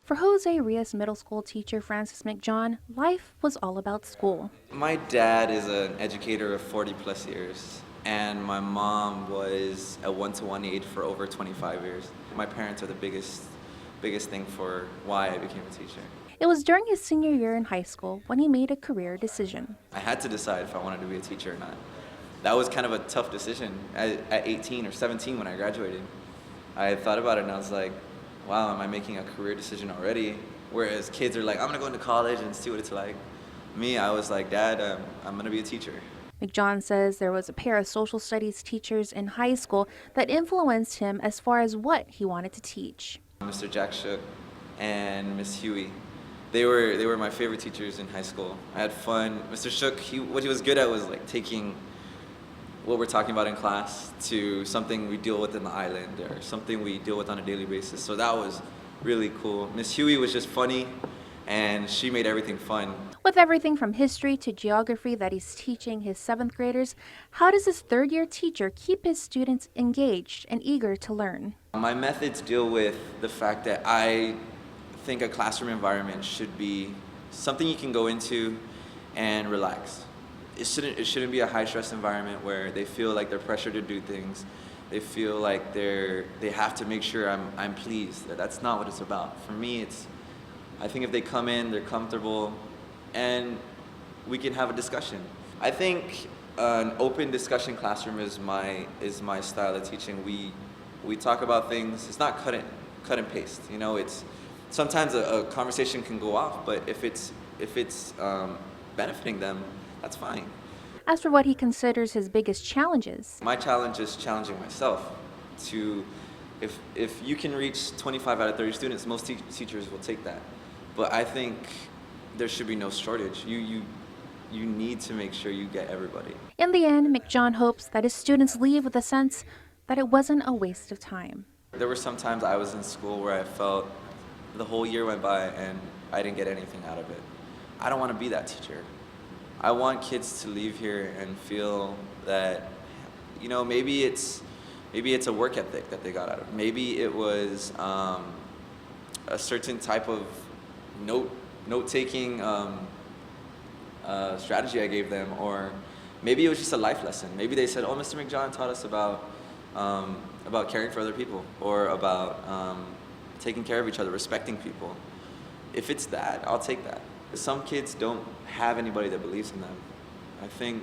For Jose Rios Middle School teacher Francis McJohn, life was all about school. My dad is an educator of 40 plus years, and my mom was a one-to-one aide for over 25 years. My parents are the biggest thing for why I became a teacher. It was during his senior year in high school when he made a career decision. I had to decide if I wanted to be a teacher or not. That was kind of a tough decision at 18 or 17 when I graduated. I thought about it and I was like, wow, am I making a career decision already? Whereas kids are like, I'm gonna go into college and see what it's like. Me, I was like, Dad, I'm gonna be a teacher. McJohn says there was a pair of social studies teachers in high school that influenced him as far as what he wanted to teach. Mr. Jack Shook and Miss Huey. They were my favorite teachers in high school. I had fun. Mr. Shook, what he was good at was like taking what we're talking about in class to something we deal with in the island or something we deal with on a daily basis. So that was really cool. Miss Huey was just funny and she made everything fun. With everything from history to geography that he's teaching his 7th graders, how does this third-year teacher keep his students engaged and eager to learn? My methods deal with the fact that I think a classroom environment should be something you can go into and relax. It shouldn't be a high-stress environment where they feel like they're pressured to do things. They feel like they have to make sure I'm pleased. That's not what it's about. For me, I think if they come in, they're comfortable, and we can have a discussion. I think an open discussion classroom is my style of teaching. We talk about things. It's not cut and paste. You know, it's sometimes a conversation can go off, but if it's benefiting them, that's fine. As for what he considers his biggest challenges, My challenge is challenging myself to, if you can reach 25 out of 30 students, most teachers will take that. But I think there should be no shortage. You need to make sure you get everybody. in the end, McJohn hopes that his students leave with a sense that it wasn't a waste of time. There were some times I was in school where I felt the whole year went by and I didn't get anything out of it. I don't want to be that teacher. I want kids to leave here and feel that, you know, maybe it's a work ethic that they got out of it. Maybe it was a certain type of note-taking strategy I gave them, or maybe it was just a life lesson. Maybe they said, oh, Mr. McJohn taught us about caring for other people, or about taking care of each other, respecting people. If it's that, I'll take that. Some kids don't have anybody that believes in them. I think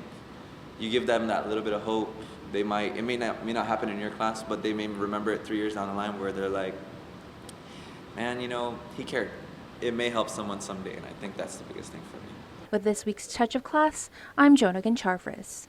you give them that little bit of hope. It may not happen in your class, but they may remember it 3 years down the line where they're like, man, you know, he cared. It may help someone someday, and I think that's the biggest thing for me. With this week's Touch of Class, I'm Jonah Charfris.